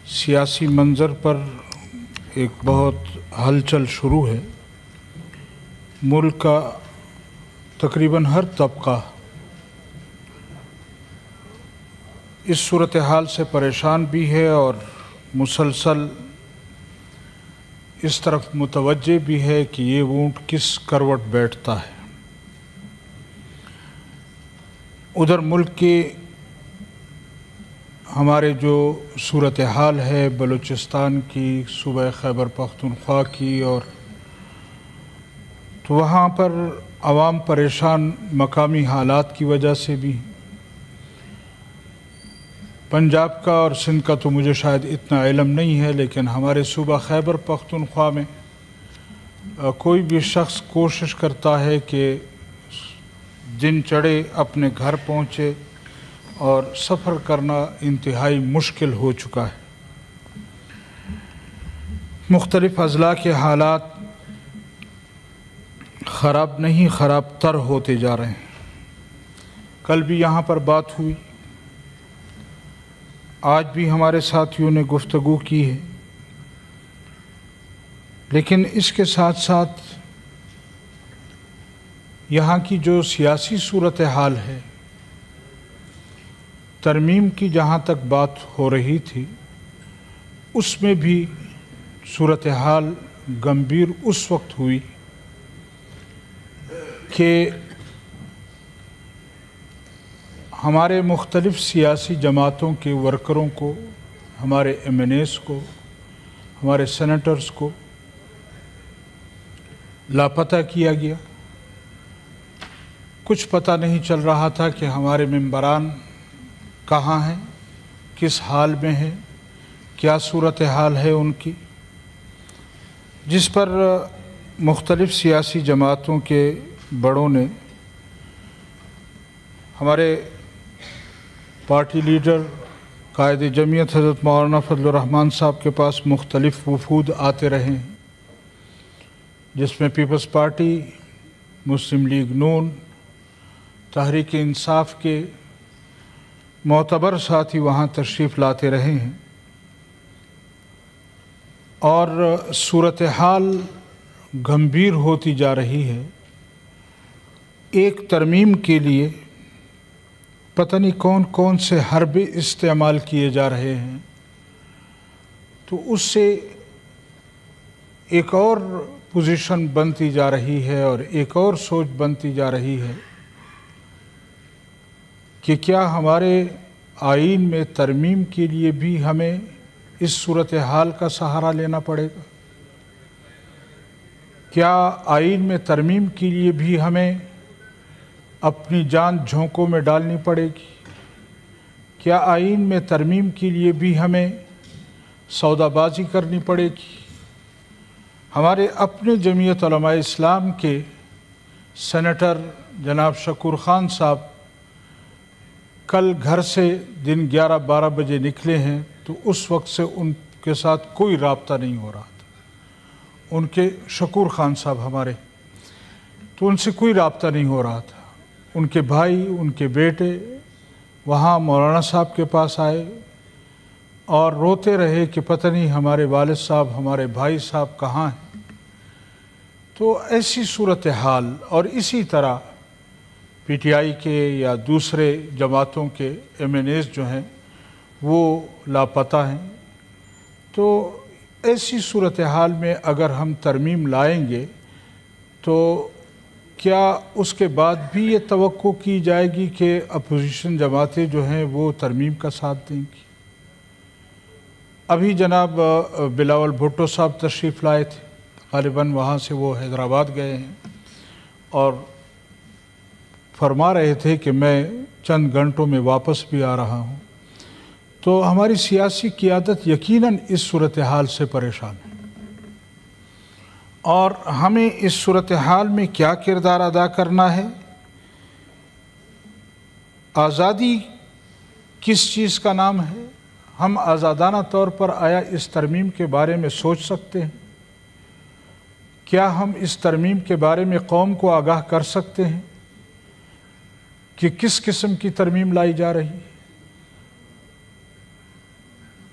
سیاسی منظر پر ایک بہت ہلچل شروع ہے۔ ملک کا تقریباً ہر طبقہ اس صورتحال سے پریشان بھی ہے اور مسلسل اس طرف متوجہ بھی ہے کہ یہ اونٹ کس کروٹ بیٹھتا ہے۔ ادھر ملک کے ہمارے جو صورتحال ہے بلوچستان کی، صوبہ خیبر پختونخوا کی، اور تو وہاں پر عوام پریشان مقامی حالات کی وجہ سے بھی۔ پنجاب کا اور سندھ کا تو مجھے شاید اتنا علم نہیں ہے، لیکن ہمارے صوبہ خیبر پختونخوا میں کوئی بھی شخص کوشش کرتا ہے کہ دن چڑھے اپنے گھر پہنچے، اور سفر کرنا انتہائی مشکل ہو چکا ہے۔ مختلف اضلاع کے حالات خراب نہیں، خراب تر ہوتے جا رہے ہیں۔ کل بھی یہاں پر بات ہوئی، آج بھی ہمارے ساتھیوں نے گفتگو کی ہے، لیکن اس کے ساتھ ساتھ یہاں کی جو سیاسی صورتحال ہے، ترمیم کی جہاں تک بات ہو رہی تھی، اس میں بھی صورتحال گمبھیر اس وقت ہوئی کہ ہمارے مختلف سیاسی جماعتوں کے ورکروں کو، ہمارے ایم این ایز کو، ہمارے سینیٹرز کو لاپتہ کیا گیا۔ کچھ پتہ نہیں چل رہا تھا کہ ہمارے ممبران کہاں ہیں، کس حال میں ہیں، کیا صورتحال ہے ان کی، جس پر مختلف سیاسی جماعتوں کے بڑوں نے ہمارے پارٹی لیڈر قائد جمعیت حضرت مولانا فضل الرحمان صاحب کے پاس مختلف وفود آتے رہے ہیں، جس میں پیپلز پارٹی، مسلم لیگ نون، تحریک انصاف کے معتبر ساتھی وہاں تشریف لاتے رہے ہیں، اور صورتحال گمبھیر ہوتی جا رہی ہے۔ ایک ترمیم کے لیے پتہ نہیں کون کون سے حربے استعمال کیے جا رہے ہیں، تو اس سے ایک اور پوزیشن بنتی جا رہی ہے اور ایک اور سوچ بنتی جا رہی ہے کہ کیا ہمارے آئین میں ترمیم کے لیے بھی ہمیں اس صورتحال کا سہارا لینا پڑے گا؟ کیا آئین میں ترمیم کے لیے بھی ہمیں اپنی جان جھونکوں میں ڈالنی پڑے گی؟ کیا آئین میں ترمیم کے لیے بھی ہمیں سودا بازی کرنی پڑے گی؟ ہمارے اپنے جمعیت علماء اسلام کے سینیٹر جناب شکور خان صاحب کل گھر سے دن 11-12 بجے نکلے ہیں، تو اس وقت سے ان کے ساتھ کوئی رابطہ نہیں ہو رہا تھا۔ ان کے شکور خان صاحب ہمارے، تو ان سے کوئی رابطہ نہیں ہو رہا تھا۔ ان کے بھائی، ان کے بیٹے وہاں مولانا صاحب کے پاس آئے اور روتے رہے کہ پتہ نہیں ہمارے والد صاحب، ہمارے بھائی صاحب کہاں ہیں۔ تو ایسی صورتحال، اور اسی طرح پی ٹی آئی کے یا دوسرے جماعتوں کے ایم این ایز جو ہیں وہ لاپتہ ہیں۔ تو ایسی صورتحال میں اگر ہم ترمیم لائیں گے تو کیا اس کے بعد بھی یہ توقع کی جائے گی کہ اپوزیشن جماعتیں جو ہیں وہ ترمیم کا ساتھ دیں گی؟ ابھی جناب بلاول بھٹو صاحب تشریف لائے تھے، غالباً وہاں سے وہ حیدرآباد گئے ہیں، اور فرما رہے تھے کہ میں چند گھنٹوں میں واپس بھی آ رہا ہوں۔ تو ہماری سیاسی قیادت یقیناً اس صورتحال سے پریشان ہے، اور ہمیں اس صورتحال میں کیا کردار ادا کرنا ہے؟ آزادی کس چیز کا نام ہے؟ ہم آزادانہ طور پر آیا اس ترمیم کے بارے میں سوچ سکتے ہیں؟ کیا ہم اس ترمیم کے بارے میں قوم کو آگاہ کر سکتے ہیں کہ کس قسم کی ترمیم لائی جا رہی ہے؟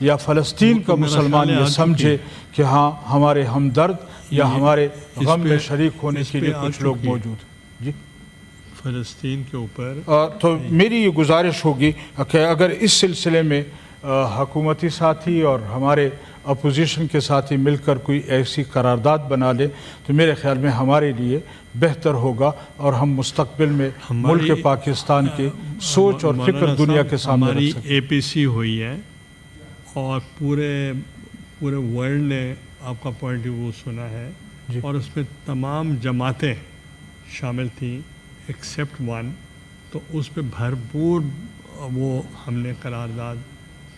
یا فلسطین کا مسلمان یہ سمجھے کہ ہاں ہمارے ہمدرد یا ہمارے غم میں شریک ہونے کے لیے کچھ لوگ موجود ہیں. جی فلسطین کے اوپر تو میری یہ گزارش ہوگی کہ اگر اس سلسلے میں حکومتی ساتھی اور ہمارے اپوزیشن کے ساتھی مل کر کوئی ایسی قرارداد بنا لیں تو میرے خیال میں ہمارے لیے بہتر ہوگا اور ہم مستقبل میں ملک پاکستان کی سوچ اور فکر دنیا کے سامنے رکھ سکتے ہیں. ہماری APC ہوئی ہے اور پورے ورلڈ نے آپ کا پوائنٹ آف ویو سنا ہے اور اس میں تمام جماعتیں شامل تھیں ایکسیپٹ ون. تو اس پہ بھرپور وہ ہم نے قرارداد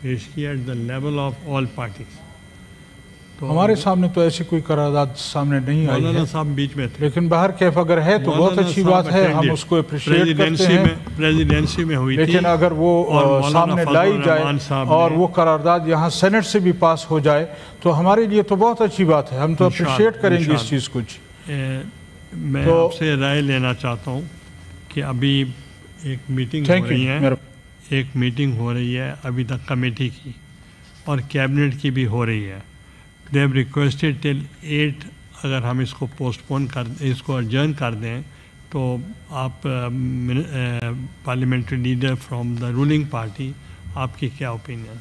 پیش کیا at the level of all parties. ہمارے سامنے تو ایسی کوئی قرارداد سامنے نہیں آئی ہے صاحب بیچ میں تھے لیکن باہر کیف اگر ہے تو بہت اچھی بات ہے, ہم اس کو اپریشیٹ کرتے ہیں. پریزیڈنسی میں ہوئی تھی لیکن اگر وہ سامنے لائی جائے اور وہ قرارداد یہاں سینٹ سے بھی پاس ہو جائے تو ہمارے لیے تو بہت اچھی بات ہے, ہم تو اپریشیٹ کریں گے اس چیز کو. میں آپ سے رائے لینا چاہتا ہوں کہ ابھی ایک میٹنگ ہو رہی ہے ابھی تک کمیٹی کی اور کیبنٹ کی بھی ہو رہی ہے. they have requested till 8 اگر ہم اس کو پوسٹ پون اس کو ارجرن کر دیں تو آپ parliamentary leader from the ruling party آپ کی کیا اوپینین؟